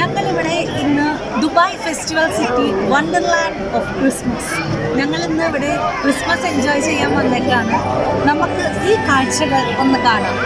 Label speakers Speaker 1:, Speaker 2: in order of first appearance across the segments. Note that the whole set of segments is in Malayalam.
Speaker 1: ഞങ്ങളിവിടെ ഇന്ന് Dubai festival city Wonderland of Christmas. ഞങ്ങളിന്ന് ഇവിടെ ക്രിസ്മസ് എൻജോയ് ചെയ്യാൻ വന്നേക്കാണ്. നമുക്ക് ഈ കാഴ്ചകൾ ഒന്ന് കാണാം.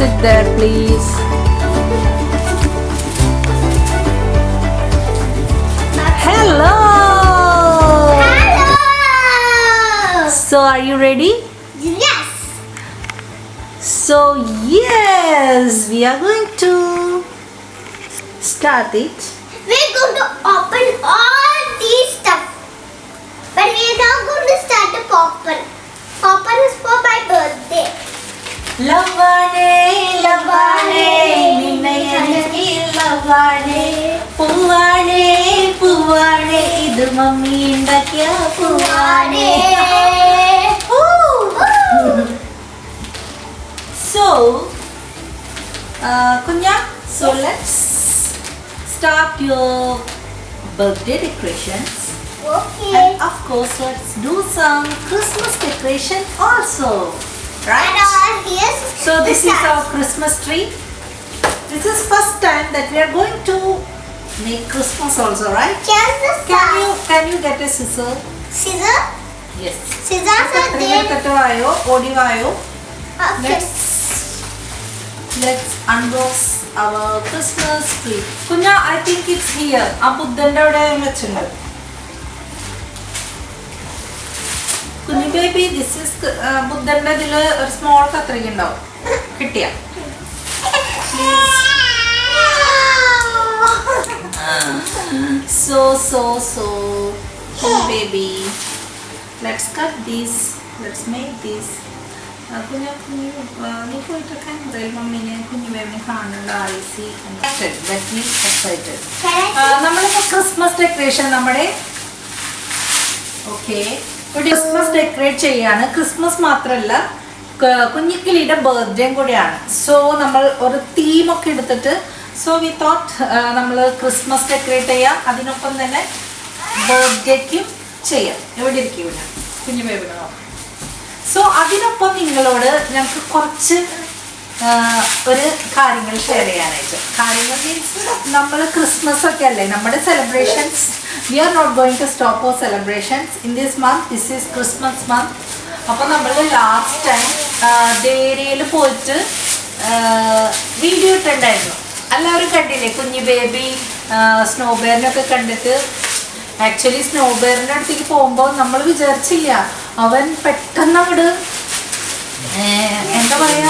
Speaker 1: Sit there, please. Hello.
Speaker 2: Hello.
Speaker 1: So, are you ready?
Speaker 2: Yes.
Speaker 1: So, yes, we are going to start it.
Speaker 2: We're going to open all these stuff, but we're not going to start the popper. Popper is for my birthday.
Speaker 1: ലവാനേ ലവാനേ നിന്നയനിക്ക് ലവാനേ പൂവാനേ പൂവാനേ ഇത് മമ്മി ഉണ്ടാക്കിയ പൂവാനേ. So Kunya, so let's start your birthday decorations.
Speaker 2: Okay.
Speaker 1: And of course let's do some Christmas decoration also. Right?
Speaker 2: And here's
Speaker 1: So this is our Christmas tree. This is first time that we are going to make Christmas also, right?
Speaker 2: Here's the
Speaker 1: Can you get a scissor?
Speaker 2: scissor.
Speaker 1: Yes.
Speaker 2: Scissors are there.
Speaker 1: Katavayo, odivayo.
Speaker 2: Okay.
Speaker 1: Let's unbox our Christmas tree. Kunya, I think it's here. ആ ബുദ്ധന്റെ അവിടെ വെച്ചിട്ടുണ്ട്. കുഞ്ഞു ബേബി, ദിസ് ഇസ് ബുദ്ധന്റെ ഇതിൽ ഒരു സ്മോൾ കത്രിക ഉണ്ടാവും. കിട്ടിയ so baby, let's cut this, let's make this. കുഞ്ഞു നീ പോയിട്ട് ക്യാമറയിൽ മമ്മീനെ കുഞ്ഞു ബേബിനെ കാണണ്ട. നമ്മളിപ്പോൾ ക്രിസ്മസ് ഡെക്കറേഷൻ നമ്മുടെ ഓക്കെ ക്രിസ്മസ് ഡെക്കറേറ്റ് ചെയ്യാണ്. ക്രിസ്മസ് മാത്രമല്ല, കുഞ്ഞിക്കിളിയുടെ ബർത്ത്ഡേയും കൂടിയാണ്. സോ നമ്മൾ ഒരു തീമൊക്കെ എടുത്തിട്ട് വി തോട്ട് നമ്മൾ ക്രിസ്മസ് ഡെക്കറേറ്റ് ചെയ്യാം, അതിനൊപ്പം തന്നെ ബർത്ത്ഡേക്കും ചെയ്യാം. എവിടെ ഇരിക്കും കുഞ്ഞു ബേബിനെ നോക്കാം. സോ അതിനൊപ്പം നിങ്ങളോട് ഞങ്ങൾക്ക് കുറച്ച് ഒരു കാര്യങ്ങൾ ഷെയർ ചെയ്യാനായിട്ട്. കാര്യങ്ങൾ മീൻസ് നമ്മൾ ക്രിസ്മസ് ഒക്കെ അല്ലേ നമ്മുടെ celebrations. We are not going to stop our celebrations in this month. This is Christmas month. അപ്പോൾ നമ്മൾ ലാസ്റ്റ് ടൈം ഡേരിയയിൽ പോയിട്ട് വീഡിയോ ഇട്ടുണ്ടായിരുന്നു. എല്ലാവരും കണ്ടില്ലേ? കുഞ്ഞു ബേബി സ്നോ ബെയറിനൊക്കെ കണ്ടിട്ട്. ആക്ച്വലി സ്നോ ബെയറിൻ്റെ അടുത്തേക്ക് പോകുമ്പോൾ നമ്മൾ വിചാരിച്ചില്ല അവൻ പെട്ടെന്ന് അങ്ങോട്ട് എന്താ പറയുക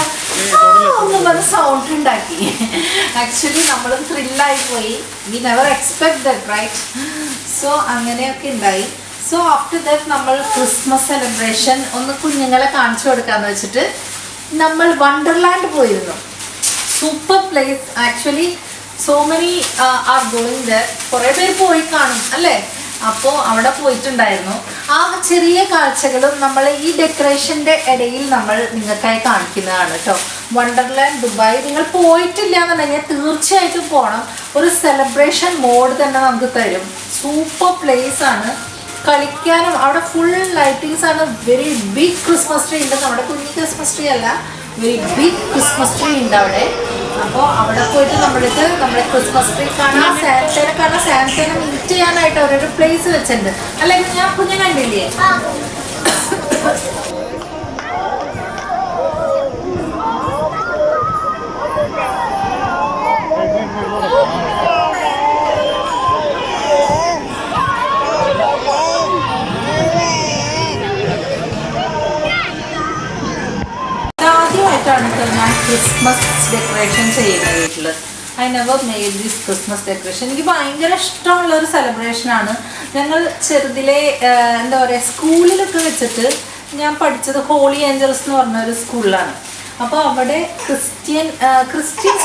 Speaker 1: ഒന്നും പറഞ്ഞ സൗണ്ട് ഉണ്ടാക്കി. ആക്ച്വലി നമ്മൾ ത്രില്ലായി പോയി. We never expect that, right? So അങ്ങനെയൊക്കെ ഉണ്ടായി. സോ ആഫ്റ്റർ ദാറ്റ് നമ്മൾ ക്രിസ്മസ് സെലിബ്രേഷൻ ഒന്ന് കുഞ്ഞുങ്ങളെ കാണിച്ചു കൊടുക്കാന്ന് വെച്ചിട്ട് നമ്മൾ വണ്ടർലാൻഡ് പോയിരുന്നു. Super place actually. So many are going there. കുറേ പേര് പോയി കാണും അല്ലേ? അപ്പോൾ അവിടെ പോയിട്ടുണ്ടായിരുന്നു. ആ ചെറിയ കാഴ്ചകളും നമ്മൾ ഈ ഡെക്കറേഷൻ്റെ ഇടയിൽ നമ്മൾ നിങ്ങൾക്കായി കാണിക്കുന്നതാണ് കേട്ടോ. വണ്ടർലാൻഡ് ദുബായ് നിങ്ങൾ പോയിട്ടില്ല എന്നുണ്ടെങ്കിൽ തീർച്ചയായിട്ടും പോകണം. ഒരു സെലിബ്രേഷൻ മോഡ് തന്നെ നമുക്ക് തരും. സൂപ്പർ പ്ലേസ് ആണ്. കളിക്കാനും അവിടെ ഫുൾ ലൈറ്റിങ്സ് ആണ്. വെരി ബിഗ് ക്രിസ്മസ് ട്രീ ഉണ്ട്. നമ്മുടെ കുഞ്ഞി ക്രിസ്മസ് ട്രീ അല്ല, വെരി ബിഗ് ക്രിസ്മസ് ട്രീ ഉണ്ട് അവിടെ. അപ്പോൾ അവിടെ പോയിട്ട് നമ്മുടെ ക്രിസ്മസ് ട്രീ കാണാൻ, സാന്റനെ മീറ്റ് ചെയ്യാനായിട്ട് അവരൊരു പ്ലേസ് വെച്ചിട്ടുണ്ട്. അല്ലെങ്കിൽ ഞാൻ കുഞ്ഞെ കണ്ടില്ലേ? ഞാൻ ക്രിസ്മസ് ഡെക്കറേഷൻ ചെയ്യുന്നത് വീട്ടിൽ. I never made this Christmas decoration. എനിക്ക് ഭയങ്കര ഇഷ്ടമുള്ള ഒരു സെലിബ്രേഷനാണ്. ഞങ്ങൾ ചെറുതിലെ എന്താ പറയുക, സ്കൂളിലൊക്കെ വെച്ചിട്ട് ഞാൻ പഠിച്ചത് ഹോളി ഏഞ്ചൽസ് എന്ന് പറഞ്ഞൊരു സ്കൂളിലാണ്. അപ്പോൾ അവിടെ ക്രിസ്ത്യൻ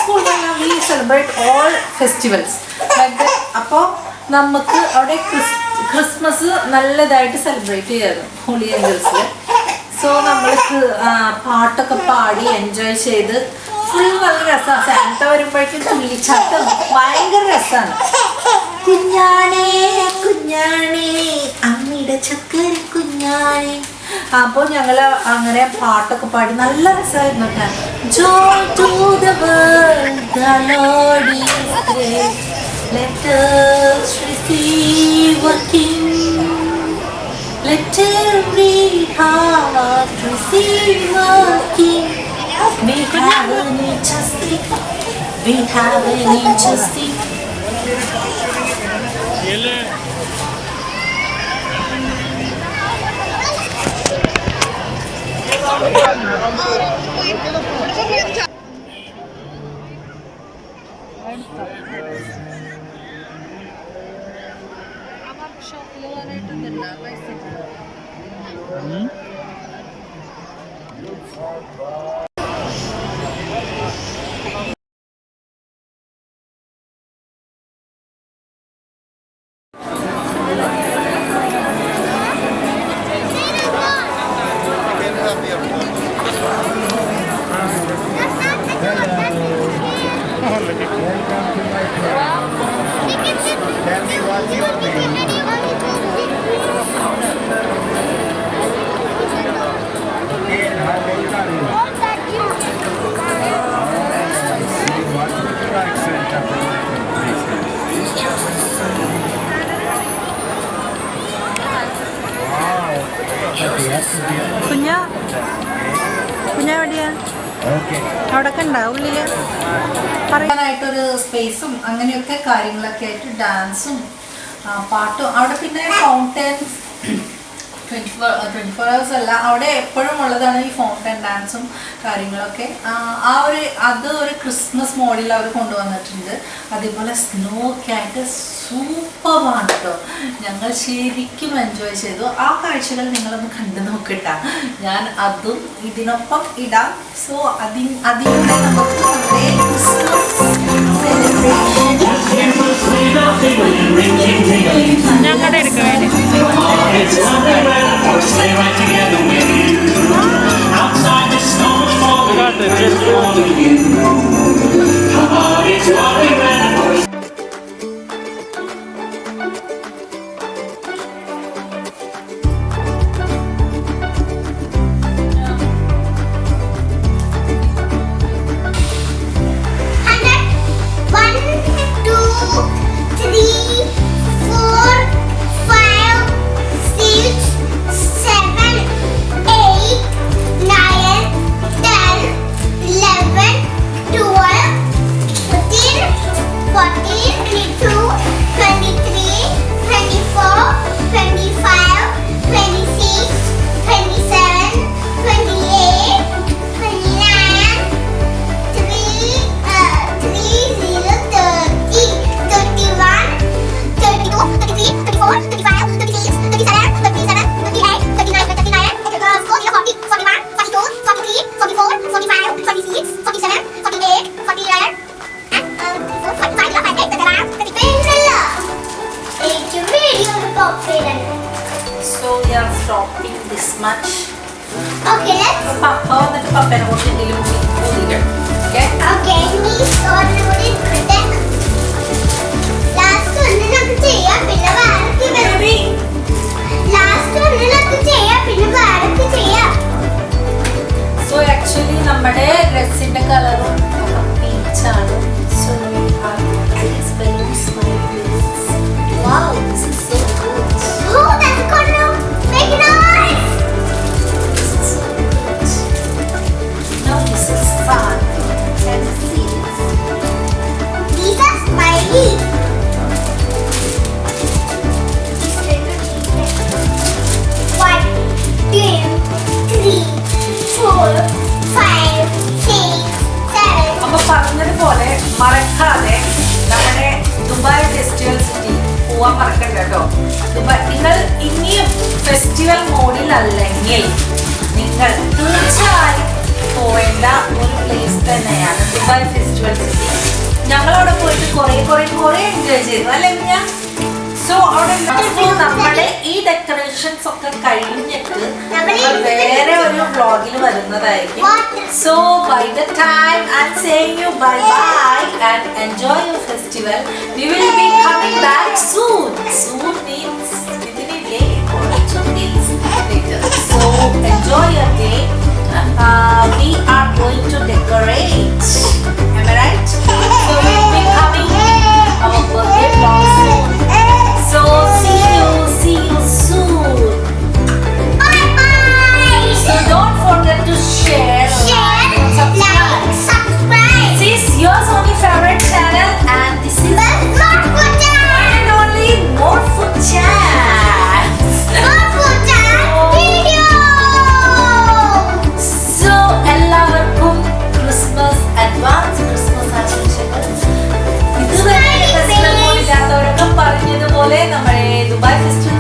Speaker 1: സ്കൂളിലെല്ലാം we celebrate all festivals like that. അപ്പോൾ നമുക്ക് അവിടെ ക്രിസ്മസ് നല്ലതായിട്ട് സെലിബ്രേറ്റ് ചെയ്യായിരുന്നു ഹോളി ഏഞ്ചൽസിൽ. സോ നമ്മൾക്ക് പാട്ടൊക്കെ പാടി എൻജോയ് ചെയ്ത് ഫുൾ നല്ല രസമാണ്. സാന്റ വരുമ്പോഴേക്കും തുള്ളിച്ചാട്ടം ഭയങ്കര രസമാണ്. കുഞ്ഞാണേ കുഞ്ഞാണേ അമ്മയുടെ ചക്കര കുഞ്ഞാണേ. അപ്പോൾ ഞങ്ങൾ അങ്ങനെ പാട്ടൊക്കെ പാടി നല്ല രസമായിരുന്നു കേട്ടോ. Joy to the world, the Lord is great. Let us receive a King. Let every heart receive a King. We have a nature stick. We have a nature stick. കുഞ്ഞാവടിയാ അവിടെ ഒക്കെ ഉണ്ടാവും ഉള്ളില് പറയാനായിട്ടൊരു സ്പേസും അങ്ങനെയൊക്കെ കാര്യങ്ങളൊക്കെ ആയിട്ട് ഡാൻസും പാട്ടും അവിടെ. പിന്നെ ഫൗണ്ടൻസ് 24 hours അല്ല, അവിടെ എപ്പോഴും ഉള്ളതാണ് ഈ ഫൗണ്ടൻ ഡാൻസും കാര്യങ്ങളൊക്കെ. അത് ഒരു ക്രിസ്മസ് മോഡിൽ അവർ കൊണ്ടുവന്നിട്ടുണ്ട്. അതേപോലെ സ്നോ ഒക്കെ ആയിട്ട് സൂപ്പറാണ് കേട്ടോ. ഞങ്ങൾ ശരിക്കും എൻജോയ് ചെയ്തു. ആ കാഴ്ചകൾ നിങ്ങളൊന്ന് കണ്ടു നോക്കട്ടാ. ഞാൻ അതും ഇതിനൊപ്പം ഇടാം. സോ അതിലൂടെ നമുക്ക് നമ്മുടെ ക്രിസ്മസ് സെലിബ്രേഷൻ ഞങ്ങളുടെ എടുക്കാൻ stay right together with you. Outside the snow is falling, just falling in. Come on, it's what we ran for. Stopping this much.
Speaker 2: Okay, let's.
Speaker 1: Papa, എന്നിട്ട് പപ്പേനെ കൊണ്ട് എന്തെങ്കിലും ഊതിക്കണം. Okay?
Speaker 2: Okay, നീ ഒന്നുകൂടി ഇട്ടിട്ട് ലാസ്റ്റ് ഒന്ന് നമുക്ക് ചെയ്യാം. പിന്നെ വേറെ
Speaker 1: So actually നമ്മുടെ ഡ്രസ്സിന്റെ കളറും പീച്ചാണ്. So we have these balloons like this. Wow, this is so good.
Speaker 2: Oh, that's gonna make noise.
Speaker 1: This is so good. Now this is fun. Can you see this?
Speaker 2: These are smiley. One, two, three, four, five, six, seven.
Speaker 1: അപ്പൊ പറഞ്ഞതുപോലെ മറക്കാതെ നമ്മുടെ ദുബായ് ഫെസ്റ്റിവൽ സിറ്റി പോവാൻ മറക്കണ്ട കേട്ടോ. ദുബായ് നിങ്ങൾ ഇനിയും ഫെസ്റ്റിവൽ മോഡിലല്ലെങ്കിൽ നിങ്ങൾ തീർച്ചയായും പോവേണ്ട ഒരു പ്ലേസ് തന്നെയാണ് ദുബായ് ഫെസ്റ്റിവൽ സിറ്റി. ഞങ്ങളവിടെ പോയിട്ട് കുറെ എൻജോയ് ചെയ്തു അല്ലെ ഞാൻ. സോ അവിടെ നമ്മുടെ ഈ ഡെക്കറേഷൻസ് ഒക്കെ കഴിഞ്ഞിട്ട് നമ്മൾ വേറെ ഒരു വ്ളോഗിൽ വരുന്നതായിരിക്കും. So by the time I'm saying you bye bye and enjoy your festival, we will be coming back soon. Soon means within a day or 2 days later. So enjoy your day. We are going to decorate. Am I right? So we will be coming our birthday vlog soon. So see you soon.
Speaker 2: Bye bye.
Speaker 1: So don't forget to share,
Speaker 2: Share, like, subscribe.
Speaker 1: This is your only favorite channel and this is
Speaker 2: Morpho
Speaker 1: and only Morpho chats.
Speaker 2: video.
Speaker 1: So എല്ലാവർക്കും ക്രിസ്മസ് അഡ്വാൻസ് ക്രിസ്മസ് ആശംസകൾ. ഇതുവരെ ഫെസ്റ്റിവൽ പോയില്ലാത്തവരൊക്കെ പറഞ്ഞതുപോലെ നമ്മുടെ ദുബായ് ഫെസ്റ്റിവൽ